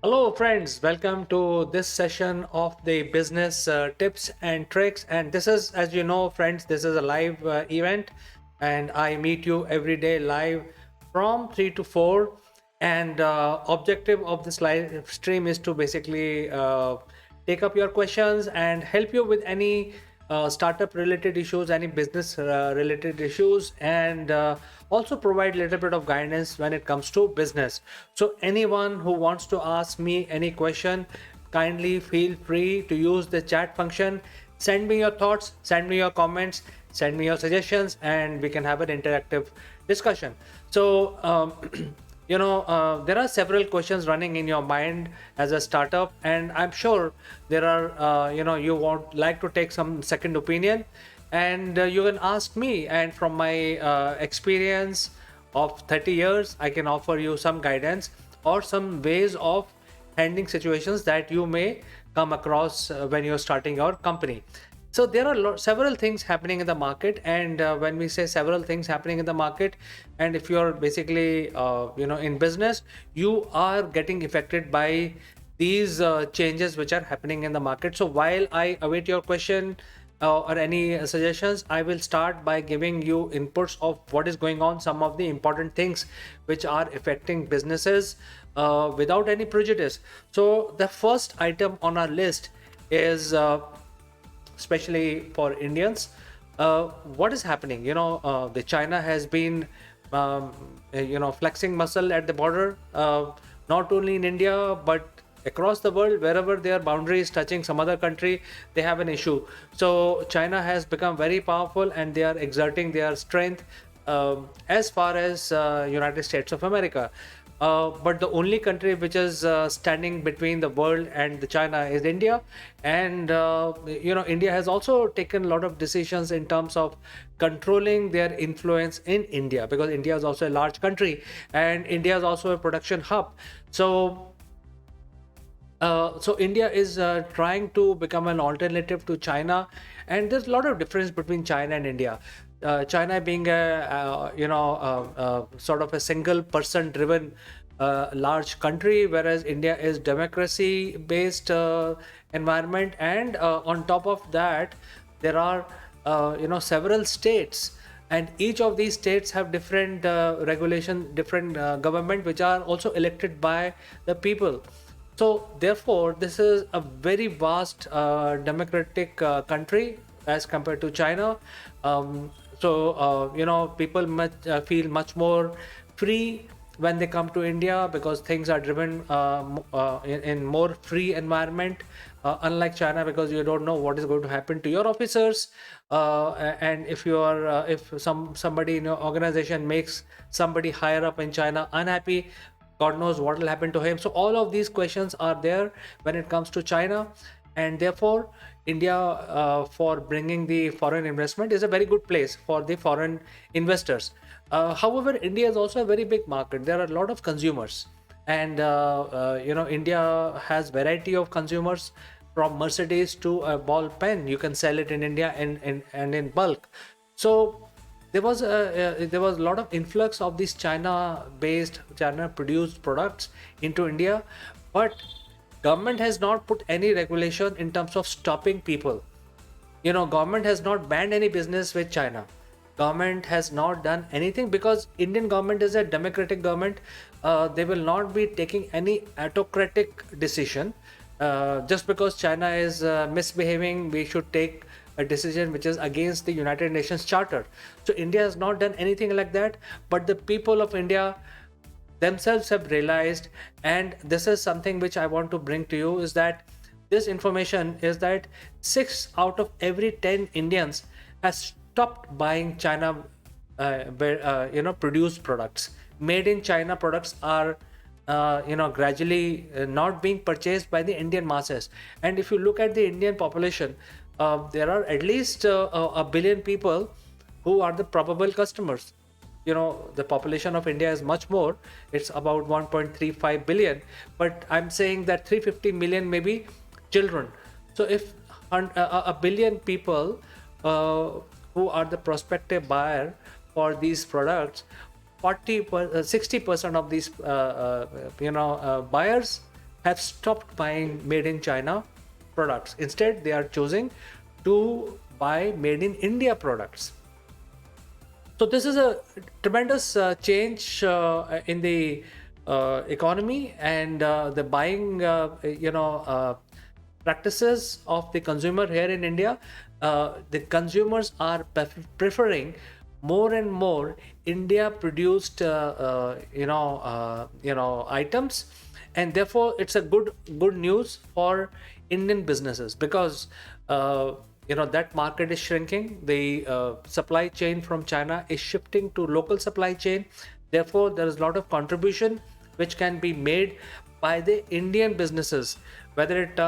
Hello, friends. Welcome to this session of the business tips and tricks. And this is, as you know, friends, this is a live event, and I meet you every day live from 3 to 4. And objective of this live stream is to basically take up your questions and help you with any startup related issues, any business related issues, and also provide a little bit of guidance when it comes to business. So anyone who wants to ask me any question, kindly feel free to use the chat function. Send me your thoughts, send me your comments, send me your suggestions, and we can have an interactive discussion. So there are several questions running in your mind as a startup, and I'm sure there are you want like to take some second opinion, and you can ask me, and from my experience of 30 years I can offer you some guidance or some ways of handling situations that you may come across when you're starting your company. So there are several things happening in the market, and when we say several things happening in the market, and if you're basically in business, you are getting affected by these changes which are happening in the market. So while I await your question or any suggestions, I will start by giving you inputs of what is going on, some of the important things which are affecting businesses without any prejudice. So the first item on our list is especially for Indians. What is happening? The China has been, flexing muscle at the border, not only in India but across the world. Wherever their boundary is touching some other country, they have an issue. So China has become very powerful, and they are exerting their strength as far as United States of America. But the only country which is standing between the world and the China is India, and India has also taken a lot of decisions in terms of controlling their influence in India, because India is also a large country and India is also a production hub. So India is trying to become an alternative to China, and there's a lot of difference between China and India. China being sort of a single person driven large country, whereas India is democracy based environment, and on top of that, there are several states, and each of these states have different regulation, different government, which are also elected by the people. So therefore, this is a very vast democratic country as compared to China. People feel much more free when they come to India, because things are driven in more free environment. Unlike China, because you don't know what is going to happen to your officers, and if somebody in your organization makes somebody higher up in China unhappy, God knows what will happen to him. So all of these questions are there when it comes to China, and therefore India, for bringing the foreign investment, is a very good place for the foreign investors. However, India is also a very big market. There are a lot of consumers, and India has variety of consumers, from Mercedes to a ball pen. You can sell it in India and in bulk. So there was a lot of influx of these China produced products into India, but government has not put any regulation in terms of stopping people. Government has not banned any business with China. Government has not done anything, because Indian government is a democratic government. They will not be taking any autocratic decision. Just because China is misbehaving, we should take a decision which is against the United Nations Charter. So India has not done anything like that, but the people of India themselves have realized, and this is something which I want to bring to you, is that this information is that 6 out of every 10 Indians has stopped buying China produced products. Made in China products are gradually not being purchased by the Indian masses. And if you look at the Indian population, there are at least a billion people who are the probable customers. The population of India is much more. It's about 1.35 billion, but I'm saying that 350 million may be children. So if a billion people who are the prospective buyer for these products, 60% of these buyers have stopped buying made in China products. Instead, they are choosing to buy made in India products. So this is a tremendous change in the economy and the buying, practices of the consumer here in India. The consumers are preferring more and more India-produced, items, and therefore it's a good news for Indian businesses because that market is shrinking. The supply chain from China is shifting to local supply chain. Therefore, there is a lot of contribution which can be made by the Indian businesses, whether it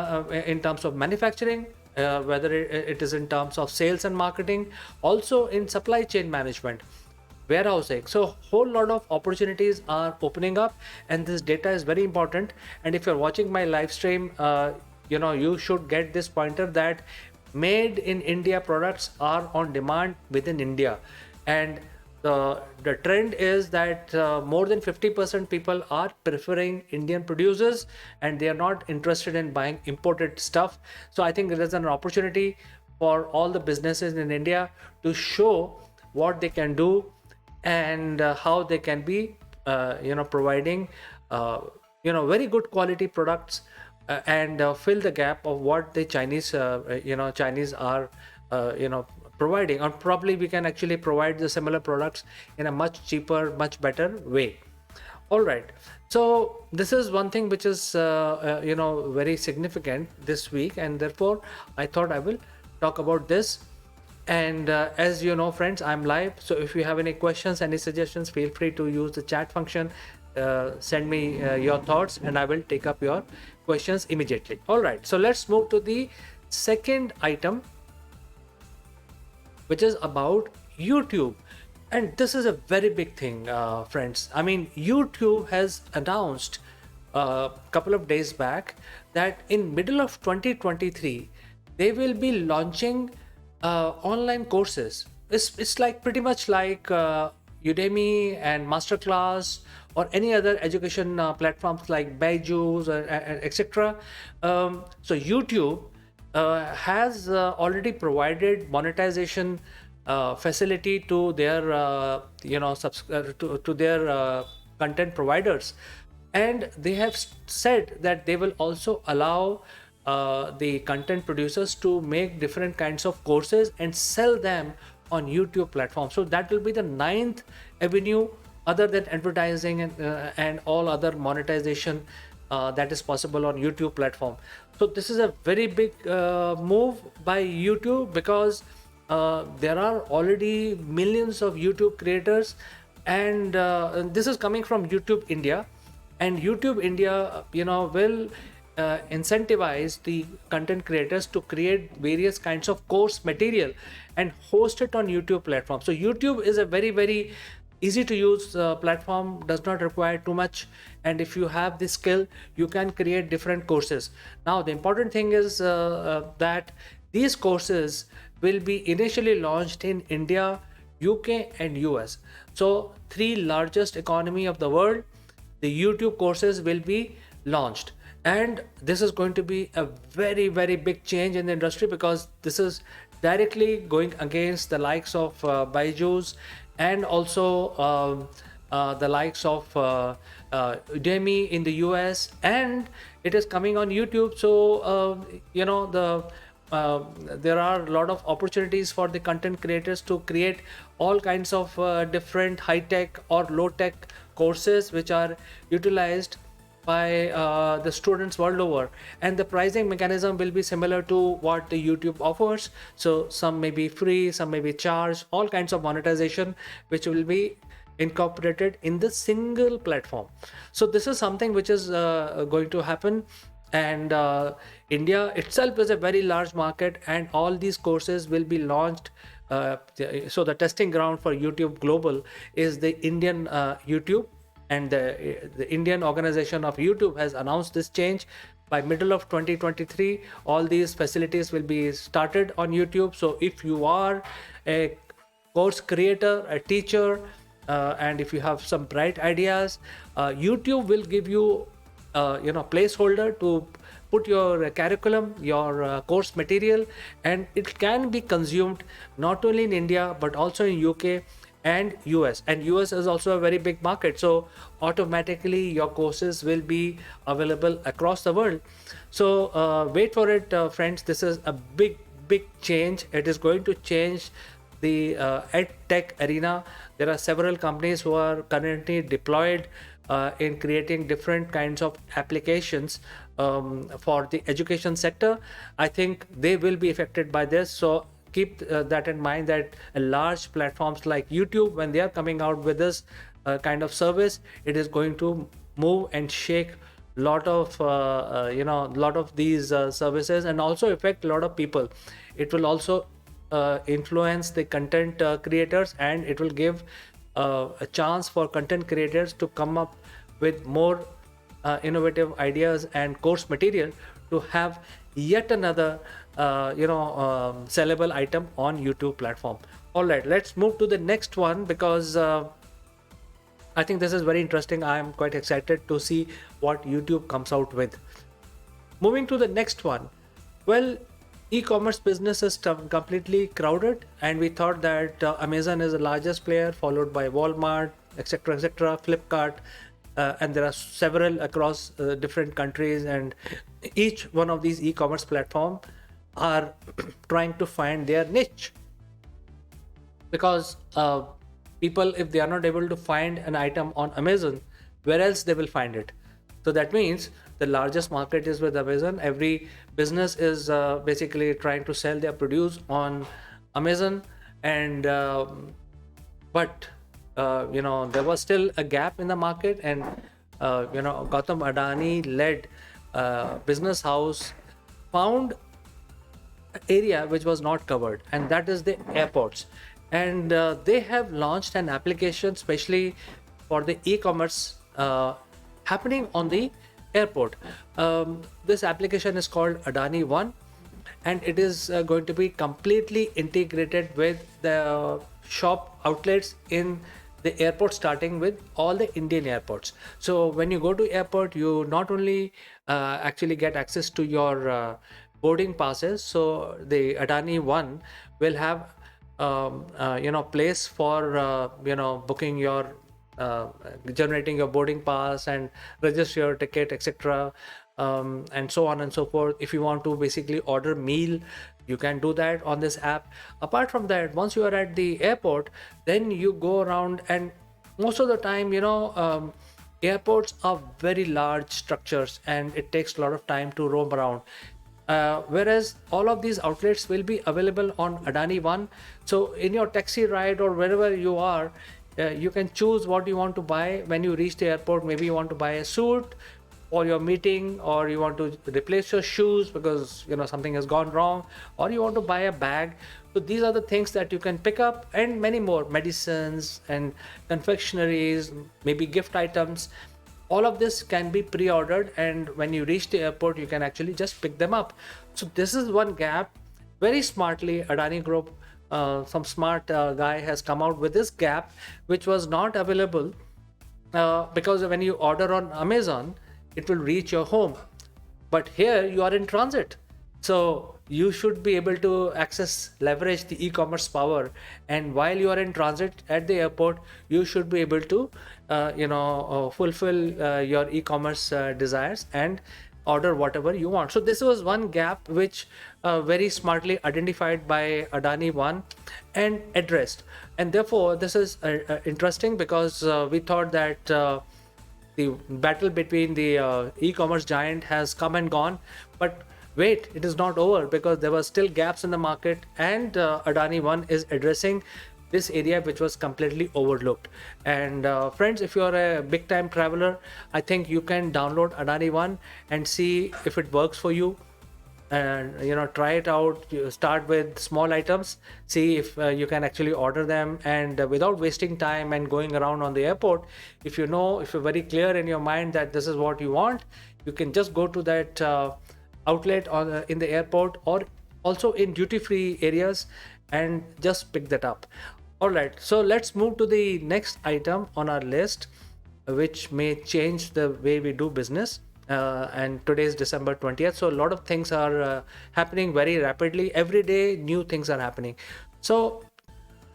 in terms of manufacturing, whether it is in terms of sales and marketing, also in supply chain management, warehousing. So whole lot of opportunities are opening up, and this data is very important. And if you're watching my live stream, you should get this pointer that made in India products are on demand within India. And the trend is that more than 50% people are preferring Indian producers, and they are not interested in buying imported stuff. So I think there is an opportunity for all the businesses in India to show what they can do and how they can be providing very good quality products and fill the gap of what the Chinese are providing. Or probably we can actually provide the similar products in a much cheaper, much better way. All right, so this is one thing which is very significant this week, and therefore I thought I will talk about this. And as you know, friends, I'm live, so if you have any questions, any suggestions, feel free to use the chat function. Send me your thoughts and I will take up your questions immediately. All right, so let's move to the second item, which is about YouTube. And this is a very big thing, friends. I mean, YouTube has announced a couple of days back that in middle of 2023 they will be launching online courses. It's like pretty much like Udemy and Masterclass or any other education platforms like Byju's or etc. So YouTube has already provided monetization facility to their to their content providers, and they have said that they will also allow the content producers to make different kinds of courses and sell them on YouTube platform. So that will be the ninth avenue other than advertising and all other monetization that is possible on YouTube platform. So this is a very big move by YouTube because there are already millions of YouTube creators, and this is coming from YouTube India, and YouTube India will incentivize the content creators to create various kinds of course material and host it on YouTube platform. So YouTube is a very easy to use platform, does not require too much, and if you have the skill you can create different courses. Now the important thing is that these courses will be initially launched in India, UK and US. So three largest economy of the world, the YouTube courses will be launched. And this is going to be a very big change in the industry because this is directly going against the likes of Byju's and also the likes of Udemy in the US, and it is coming on YouTube. So there are a lot of opportunities for the content creators to create all kinds of different high-tech or low-tech courses which are utilized by the students world over, and the pricing mechanism will be similar to what the YouTube offers. So some may be free, some may be charged, all kinds of monetization which will be incorporated in the single platform. So this is something which is going to happen, and India itself is a very large market, and all these courses will be launched. So the testing ground for YouTube Global is the Indian YouTube, and the Indian organization of YouTube has announced this change. By middle of 2023 all these facilities will be started on YouTube. So if you are a course creator, a teacher, and if you have some bright ideas, YouTube will give you placeholder to put your curriculum, your course material, and it can be consumed not only in India but also in UK and US. And US is also a very big market, so automatically your courses will be available across the world. So wait for it, friends. This is a big change. It is going to change the ed tech arena. There are several companies who are currently deployed in creating different kinds of applications for the education sector. I think they will be affected by this. So keep that in mind, that large platforms like YouTube, when they are coming out with this kind of service, it is going to move and shake lot of these services, and also affect a lot of people. It will also influence the content creators, and it will give a chance for content creators to come up with more innovative ideas and course material to have yet another sellable item on YouTube platform. All right, let's move to the next one, because I think this is very interesting. I am quite excited to see what YouTube comes out with. Moving to the next one. Well, e-commerce business is completely crowded, and we thought that Amazon is the largest player, followed by Walmart, etc., Flipkart, and there are several across different countries, and each one of these e-commerce platforms are trying to find their niche, because people, if they are not able to find an item on Amazon, where else they will find it? So that means the largest market is with Amazon. Every business is basically trying to sell their produce on Amazon, and but there was still a gap in the market, and Gautam Adani led business house found area which was not covered, and that is the airports. And they have launched an application specially for the e-commerce happening on the airport. This application is called Adani One, and it is going to be completely integrated with the shop outlets in the airport, starting with all the Indian airports. So when you go to airport, you not only actually get access to your boarding passes. So the Adani One will have place for booking your generating your boarding pass and register your ticket, etc., and so on and so forth. If you want to basically order meal, you can do that on this app. Apart from that, once you are at the airport, then you go around, and most of the time, airports are very large structures, and it takes a lot of time to roam around. Whereas all of these outlets will be available on Adani One. So in your taxi ride or wherever you are, you can choose what you want to buy when you reach the airport. Maybe you want to buy a suit for your meeting, or you want to replace your shoes because something has gone wrong, or you want to buy a bag. So these are the things that you can pick up, and many more medicines and confectionaries, maybe gift items. All of this can be pre-ordered, and when you reach the airport, you can actually just pick them up. So this is one gap. Very smartly, Adani Group, some smart guy has come out with this gap, which was not available, because when you order on Amazon, it will reach your home, but here you are in transit. So you should be able to leverage the e-commerce power, and while you are in transit at the airport, you should be able to fulfill your e-commerce desires and order whatever you want. So this was one gap which very smartly identified by Adani One and addressed. And therefore this is interesting, because we thought that the battle between the e-commerce giant has come and gone, but wait, it is not over, because there were still gaps in the market, and Adani One is addressing this area which was completely overlooked. And friends, if you're a big time traveler, I think you can download Adani One and see if it works for you, and try it out. You start with small items, see if you can actually order them, and without wasting time and going around on the airport, if you're very clear in your mind that this is what you want, you can just go to that outlet in the airport, or also in duty-free areas, and just pick that up. All right, so let's move to the next item on our list, which may change the way we do business. and today is December 20th. So a lot of things are happening very rapidly. Every day, new things are happening. So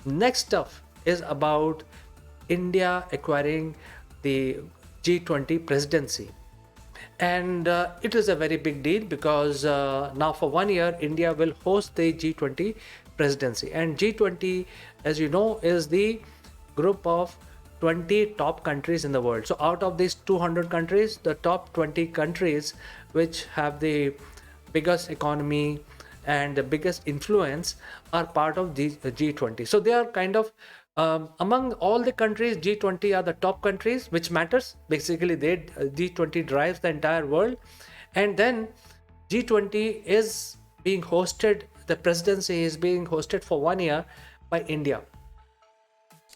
next stuff is about India acquiring the G20 presidency. And it is a very big deal because now for 1 year, India will host the G20 presidency. And G20, as you know, is the group of 20 top countries in the world. So out of these 200 countries, the top 20 countries which have the biggest economy and the biggest influence are part of G20. So they are kind of among all the countries, G20 are the top countries, which matters. Basically, G20 drives the entire world. And then G20 is being hosted, the presidency is being hosted for 1 year by India.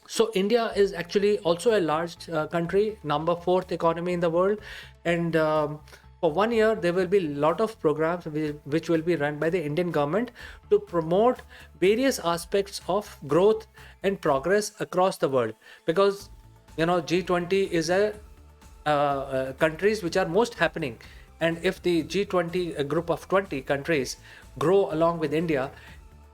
So India is actually also a large country, number fourth economy in the world, and for 1 year there will be a lot of programs which will be run by the Indian government to promote various aspects of growth and progress across the world. Because G20 is a countries which are most happening, and if the G20 a group of 20 countries grow along with India,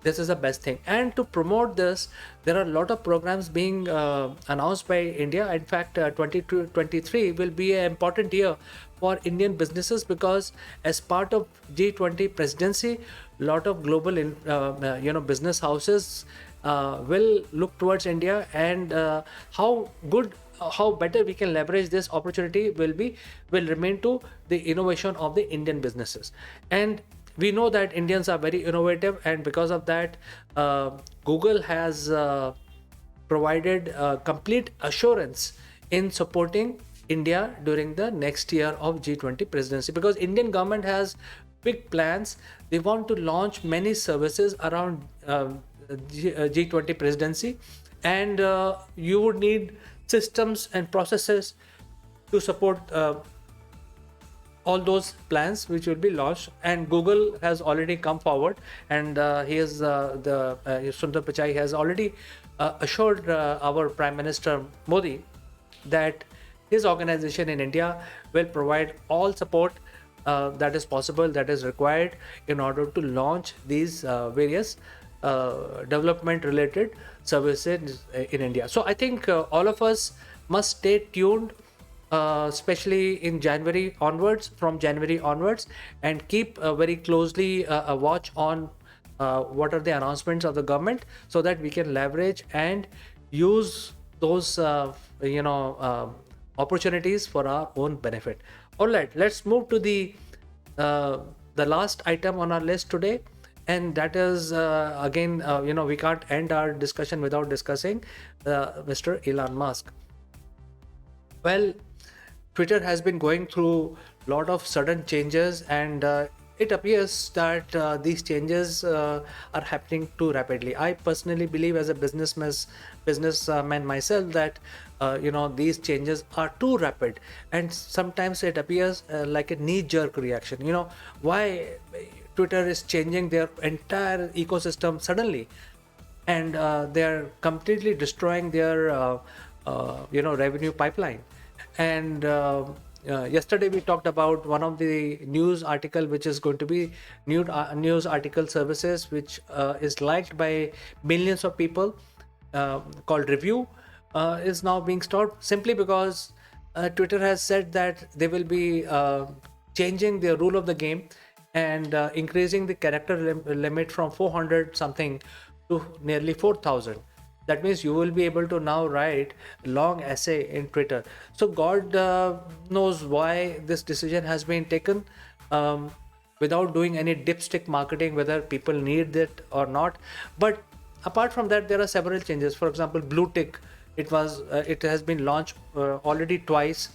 this is the best thing. And to promote this, there are a lot of programs being announced by India. In fact, 2023 will be an important year for Indian businesses, because as part of G20 presidency, a lot of global business houses will look towards India, and how better we can leverage this opportunity will remain to the innovation of the Indian businesses. And we know that Indians are very innovative, and because of that, Google has provided complete assurance in supporting India during the next year of G20 presidency, because Indian government has big plans. They want to launch many services around G20 presidency, and you would need systems and processes to support all those plans which will be launched. And Google has already come forward, and Sundar Pichai has already assured our Prime Minister Modi that his organization in India will provide all support that is possible, that is required in order to launch these various development related services in India. So I think all of us must stay tuned, especially in January onwards, from January onwards, and keep very closely a watch on what are the announcements of the government, so that we can leverage and use those opportunities for our own benefit. All right, let's move to the last item on our list today, and that is again we can't end our discussion without discussing Mr. Elon Musk. Well, Twitter has been going through a lot of sudden changes, and it appears that these changes are happening too rapidly. I personally believe, as a businessman myself, that these changes are too rapid, and sometimes it appears like a knee-jerk reaction. Why Twitter is changing their entire ecosystem suddenly, and they are completely destroying their revenue pipeline. And yesterday we talked about one of the news article, which is going to be news article services, which is liked by millions of people, called Review, is now being stopped simply because Twitter has said that they will be changing their rule of the game, and increasing the character limit from 400 something to nearly 4,000. That means you will be able to now write long essay in Twitter. So God knows why this decision has been taken, without doing any dipstick marketing, whether people need it or not. But apart from that, there are several changes. For example, blue tick, it has been launched already twice,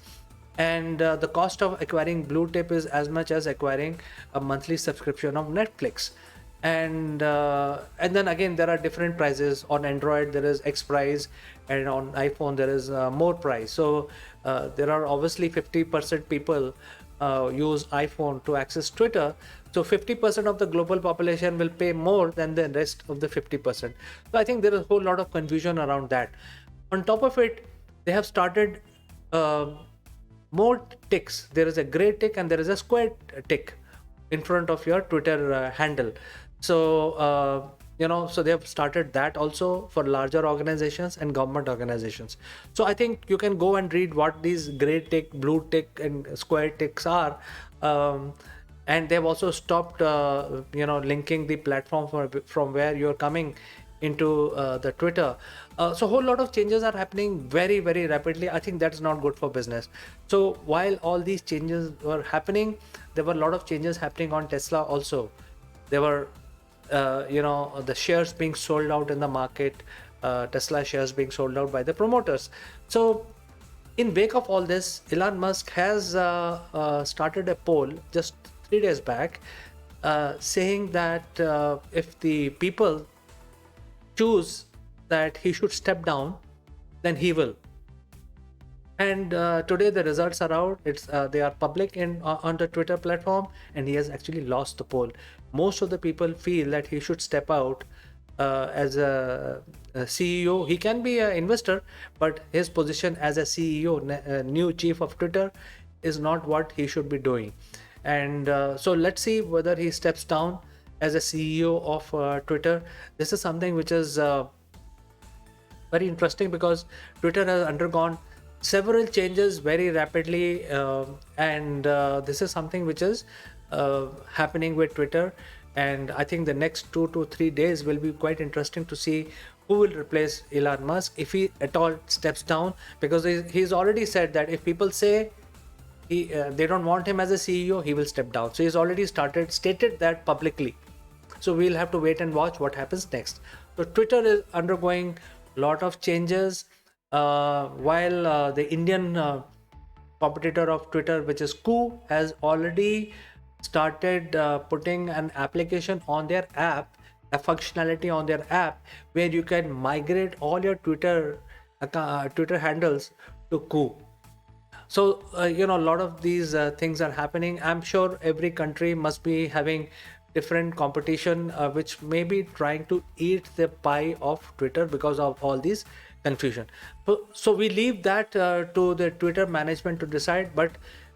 and the cost of acquiring blue tick is as much as acquiring a monthly subscription of Netflix. And then again, there are different prices. On Android there is X price, and on iPhone there is more price. So there are obviously 50% people use iPhone to access Twitter, so 50% of the global population will pay more than the rest of the 50%. So I think there is a whole lot of confusion around that. On top of it, they have started more ticks. There is a gray tick and there is a square tick in front of your Twitter handle. So so they have started that also for larger organizations and government organizations. So I think you can go and read what these gray tick, blue tick, and square ticks are. And they've also stopped linking the platform from where you're coming into the Twitter. So a whole lot of changes are happening very, very rapidly. I think that's not good for business. So while all these changes were happening, there were a lot of changes happening on Tesla also. There were the shares being sold out in the market, Tesla shares being sold out by the promoters. So in wake of all this, Elon Musk has started a poll just 3 days back, saying that if the people choose that he should step down, then he will. And today the results are out. They are public on the Twitter platform, and he has actually lost the poll. Most of the people feel that he should step out as a CEO. He can be an investor, but his position as a CEO, new chief of Twitter, is not what he should be doing. And so let's see whether he steps down as a CEO of Twitter. This is something which is very interesting, because Twitter has undergone several changes very rapidly, and this is something which is happening with Twitter. And I think the next 2 to 3 days will be quite interesting to see who will replace Elon Musk, if he at all steps down, because he's already said that if people say they don't want him as a CEO, he will step down. So he's already stated that publicly. So we'll have to wait and watch what happens next. So Twitter is undergoing a lot of changes, while the Indian competitor of Twitter, which is Coup, has already started putting an application on their app, a functionality on their app, where you can migrate all your Twitter handles to Coup. So a lot of these things are happening. I'm sure every country must be having different competition, which may be trying to eat the pie of Twitter because of all these confusion. So we leave that to the Twitter management to decide, but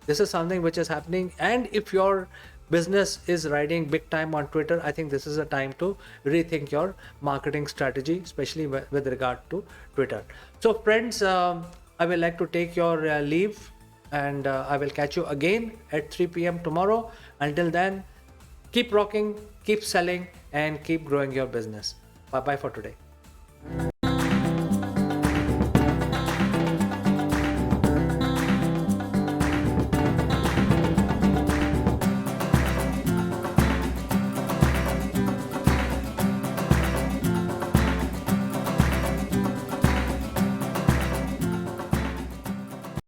this is something which is happening. And if your business is riding big time on Twitter, I think this is a time to rethink your marketing strategy, especially with regard to Twitter. So friends, I will like to take your leave, and I will catch you again at 3 p.m. tomorrow. Until then, keep rocking, keep selling, and keep growing your business. Bye bye for today.